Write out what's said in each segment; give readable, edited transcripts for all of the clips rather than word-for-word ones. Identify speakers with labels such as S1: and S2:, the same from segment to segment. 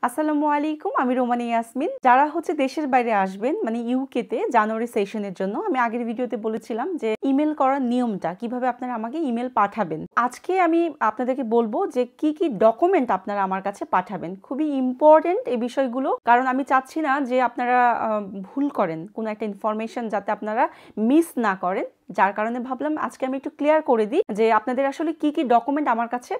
S1: আসসালামু আলাইকুম, আমি রোমানি ইয়াসমিন। যারা হচ্ছে দেশের বাইরে আসবেন মানে ইউকেতে জানুয়ারি সেশনের জন্য, আমি আগের ভিডিওতে বলেছিলাম যে ইমেল করার নিয়মটা কিভাবে আপনারা আমাকে ইমেল পাঠাবেন। আজকে আমি আপনাদেরকে বলবো যে কি কি ডকুমেন্ট আপনারা আমার কাছে পাঠাবেন। খুবই ইম্পর্টেন্ট এই বিষয়গুলো, কারণ আমি চাচ্ছি না যে আপনারা ভুল করেন কোনো একটা ইনফরমেশন, যাতে আপনারা মিস না করেন। যার কারণে ভাবলাম আজকে আমি একটু ক্লিয়ার করে দিই যে আপনাদের আসলে কি কি ডকুমেন্ট আমার কাছে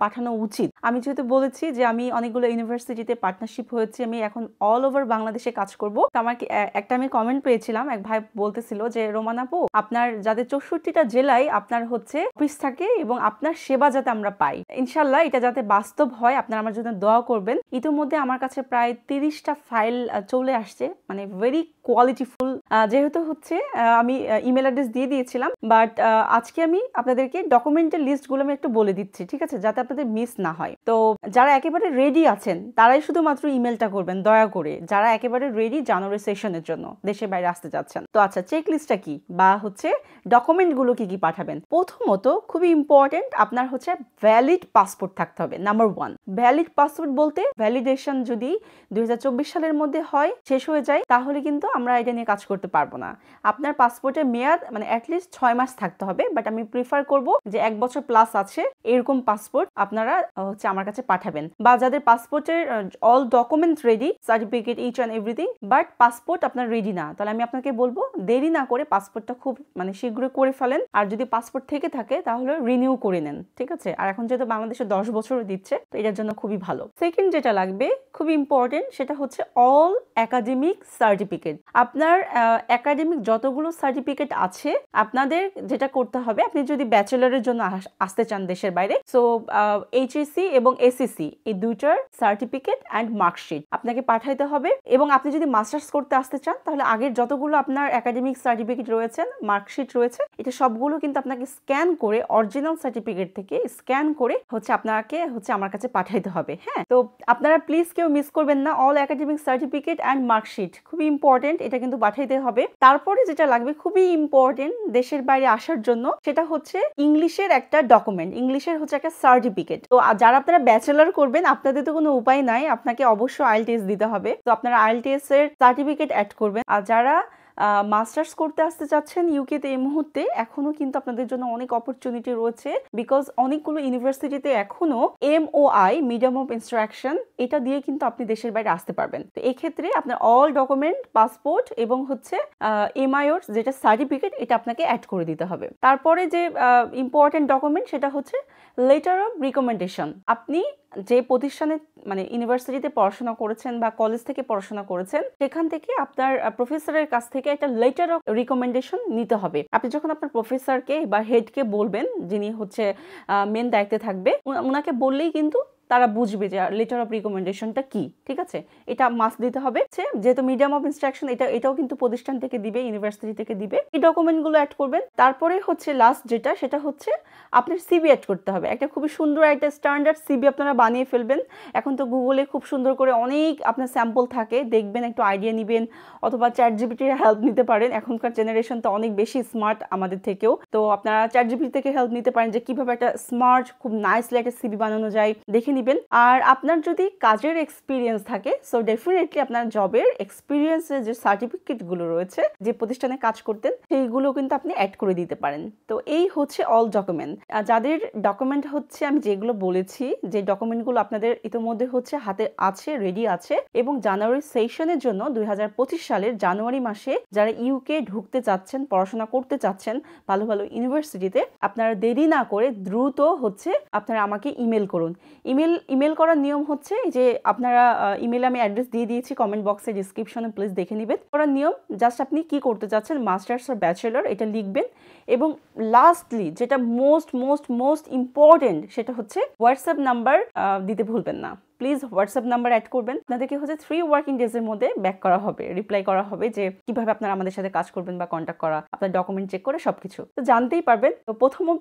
S1: পাঠানো উচিত। আমি যেহেতু বলেছি যে আমি অনেকগুলো ইউনিভার্সিটিতে পার্টনারশিপ হয়েছে, আমি এখন অল ওভার বাংলাদেশে কাজ করব। তো আমার একটা আমি কমেন্ট পেয়েছিলাম, এক ভাই বলতেছিল যে রোমান আপু, আপনার যাদের 64টা জেলায় আপনার হচ্ছে অফিস থাকে এবং আপনার সেবা যাতে আমরা পাই, ইনশাল্লাহ এটা যাতে বাস্তব হয়, আপনারা আমার জন্য দোয়া করবেন। ইতিমধ্যে আমার কাছে প্রায় 30টা ফাইল চলে আসছে, মানে ভেরি কোয়ালিটিফুল। যেহেতু হচ্ছে আমি ইমেল অ্যাড্রেস দিয়ে দিয়েছিলাম, বাট আজকে আমি আপনাদেরকে ডকুমেন্টের লিস্টগুলো আমি একটু বলে দিচ্ছি, ঠিক আছে, যাতে আপনাদের মিস না হয়। তো যারা একেবারে রেডি আছেন তারাই শুধুমাত্র ইমেলটা করবেন দয়া করে, যারা একেবারে রেডি জানুয়ারি সেশনের জন্য দেশের বাইরে আসতে যাচ্ছেন। তো আচ্ছা, চেক লিস্টটা কি বা হচ্ছে ডকুমেন্টগুলো কি কি পাঠাবেন। প্রথমত খুবই ইম্পর্টেন্ট, আপনার হচ্ছে ভ্যালিড পাসপোর্ট থাকতে হবে। নাম্বার 1, ভ্যালিড পাসপোর্ট বলতে ভ্যালিডেশন যদি 2024 সালের মধ্যে হয়, শেষ হয়ে যায়, তাহলে কিন্তু আমরা এটা নিয়ে কাজ করতে পারবো না। আপনার পাসপোর্টের মেয়াদ মানে অ্যাটলিস্ট 6 মাস থাকতে হবে, বাট আমি প্রিফার করব যে 1 বছর প্লাস আছে এরকম পাসপোর্ট আপনারা হচ্ছে আমার কাছে পাঠাবেন। বা যাদের পাসপোর্টের all document ready, certificate each and everything, but passport আপনার রেডি না, তাহলে আমি আপনাকে বলবো দেরি না করে পাসপোর্টটা খুব মানে শীঘ্রই করে ফেলেন। আর যদি পাসপোর্ট থেকে থাকে তাহলে রিনিউ করে নেন, ঠিক আছে। আর এখন যেহেতু বাংলাদেশে 10 বছর দিচ্ছে, তো এটার জন্য খুবই ভালো। সেকেন্ড যেটা লাগবে খুবই ইম্পর্টেন্ট, সেটা হচ্ছে অল একাডেমিক সার্টিফিকেট। আপনার একাডেমিক যতগুলো সার্টিফিকেট আছে, আপনাদের যেটা করতে হবে, আপনি যদি ব্যাচেলারের জন্য আসতে চান দেশের বাইরে, সো এইচএসসি এবং এসএসসি এই দুইটার সার্টিফিকেট অ্যান্ড মার্কশিট আপনাকে পাঠাইতে হবে। এবং আপনি যদি মাস্টার্স করতে আসতে চান, তাহলে আগের যতগুলো আপনার একাডেমিক সার্টিফিকেট রয়েছে, মার্কশিট রয়েছে, এটা সবগুলো কিন্তু আপনাকে স্ক্যান করে, অরিজিনাল সার্টিফিকেট থেকে স্ক্যান করে হচ্ছে আপনাকে হচ্ছে আমার কাছে পাঠাইতে হবে। হ্যাঁ, তো আপনারা প্লিজ কেউ মিস করবেন না, all academic certificate and marksheet খুবই ইম্পর্টেন্ট, এটা কিন্তু পাঠাইতে হবে। তারপরে যেটা লাগবে খুবই ইম্পর্টেন্ট দেশের বাইরে আসার জন্য, সেটা হচ্ছে ইংলিশের একটা ডকুমেন্ট, ইংলিশের হচ্ছে একটা সার্টিফিকেট। তো যারা আপনারা ব্যাচেলার করবেন, আপনাদের তো কোনো উপায় নাই, আপনাকে অবশ্যই আইএলটিএস দিতে হবে, তো আপনারা আইএলটিএস এর সার্টিফিকেট অ্যাড করবেন। আর যারা মাস্টার্স করতে আসতে চাচ্ছেন ইউকেতে, এই মুহূর্তে এখনো কিন্তু আপনাদের জন্য অনেক অপরচুনিটি রয়েছে, বিকজ অনেকগুলো ইউনিভার্সিটিতে এখনো MOI, মিডিয়াম অফ ইনস্ট্রাকশন, এটা দিয়ে কিন্তু আপনি দেশের বাইরে আসতে পারবেন। তো এক্ষেত্রে আপনার অল ডকুমেন্ট, পাসপোর্ট এবং হচ্ছে MIOর যেটা সার্টিফিকেট, এটা আপনাকে অ্যাড করে দিতে হবে। তারপরে যে ইম্পর্টেন্ট ডকুমেন্ট, সেটা হচ্ছে লেটার অফ রিকমেন্ডেশন। আপনি যে প্রতিষ্ঠানে মানে ইউনিভার্সিটিতে পড়াশোনা করেছেন বা কলেজ থেকে পড়াশোনা করেছেন, সেখান থেকে আপনার প্রফেসরের কাছ থেকে একটা লেটার অফ রিকমেন্ডেশন নিতে হবে। আপনি যখন আপনার প্রফেসরকে বা হেডকে বলবেন, যিনি হচ্ছে মেন দায়িত্বে থাকবে, ওনাকে বললেই কিন্তু তারা বুঝবে যে লেটার অফ রিকমেন্ডেশনটা কি, ঠিক আছে। এটা মাস্ট দিতে হবে, যেহেতু মিডিয়াম অফ ইনস্ট্রাকশন, এটাও কিন্তু প্রতিষ্ঠান থেকে দিবে, ইউনিভার্সিটি থেকে দিবে। এই ডকুমেন্টগুলো অ্যাড করবেন। তারপরে হচ্ছে লাস্ট যেটা, সেটা হচ্ছে আপনার সিভি অ্যাড করতে হবে। একটা খুবই সুন্দর একটা স্ট্যান্ডার্ড সিভি আপনারা বানিয়ে ফেলবেন। এখন তো গুগলে খুব সুন্দর করে অনেক আপনার স্যাম্পল থাকে, দেখবেন, একটু আইডিয়া নেবেন, অথবা চ্যাটজিপিটির হেল্প নিতে পারেন। এখনকার জেনারেশন তো অনেক বেশি স্মার্ট আমাদের থেকেও, তো আপনারা চ্যাটজিপিটি থেকে হেল্প নিতে পারেন যে কিভাবে একটা স্মার্ট, খুব নাইসলি একটা সিভি বানানো যায়, দেখে নিবেন। আর আপনার যদি কাজের এক্সপিরিয়েন্স থাকে, সো ডেফিনেটলি আপনার জবের এক্সপিরিয়েন্সের যে সার্টিফিকেটগুলো রয়েছে, যে প্রতিষ্ঠানে কাজ করতেন, সেইগুলো কিন্তু আপনি অ্যাড করে দিতে পারেন। তো এই হচ্ছে অল ডকুমেন্ট। যাদের ডকুমেন্ট হচ্ছে আমি যেগুলো বলেছি, যে ডকুমেন্টগুলো আপনাদের ইতিমধ্যে হচ্ছে হাতে আছে, রেডি আছে, এবং জানুয়ারি সেশনের জন্য 2025 সালের জানুয়ারি মাসে যারা ইউকে ঢুকতে চাচ্ছেন, পড়াশোনা করতে চাচ্ছেন ভালো ভালো ইউনিভার্সিটিতে, আপনারা দেরি না করে দ্রুত হচ্ছে আপনারা আমাকে ইমেল করুন। ইমেল করার নিয়ম হচ্ছে যে আপনারা ইমেলে আমি অ্যাড্রেস দিয়ে দিয়েছি কমেন্ট বক্সে, ডিসক্রিপশনে, প্লিজ দেখে নেবেন। করার নিয়ম জাস্ট আপনি কি করতে চাচ্ছেন, মাস্টার্স আর ব্যাচেলর, এটা লিখবেন। এবং লাস্টলি যেটা মোস্ট মোস্ট মোস্ট ইম্পর্টেন্ট, সেটা হচ্ছে হোয়াটসঅ্যাপ নাম্বার দিতে ভুলবেন না। প্লিজ হোয়াটসঅ্যাপ নাম্বার অ্যাড করবেন। আপনাদেরকে হচ্ছে 3 ওয়ার্কিং ডেজের মধ্যে ব্যাক করা হবে, রিপ্লাই করা হবে যে কিভাবে আপনারা আমাদের সাথে কাজ করবেন বা কন্ট্যাক্ট করা, আপনার ডকুমেন্ট চেক করে সবকিছু তো জানতেই পারবেন। তো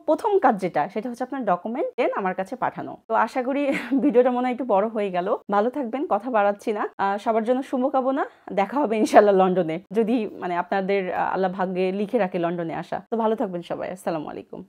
S1: প্রথম কাজ যেটা, সেটা হচ্ছে আপনার ডকুমেন্ট দেন আমার কাছে পাঠানো। তো আশা করি ভিডিওটা মনে হয় একটু বড় হয়ে গেল। ভালো থাকবেন, কথা বাড়াচ্ছি না। সবার জন্য শুভকামনা। দেখা হবে ইনশাল্লাহ লন্ডনে, যদি মানে আপনাদের আল্লাহ ভাগ্যে লিখে রাখে লন্ডনে আসা। তো ভালো থাকবেন সবাই। আসসালামু আলাইকুম।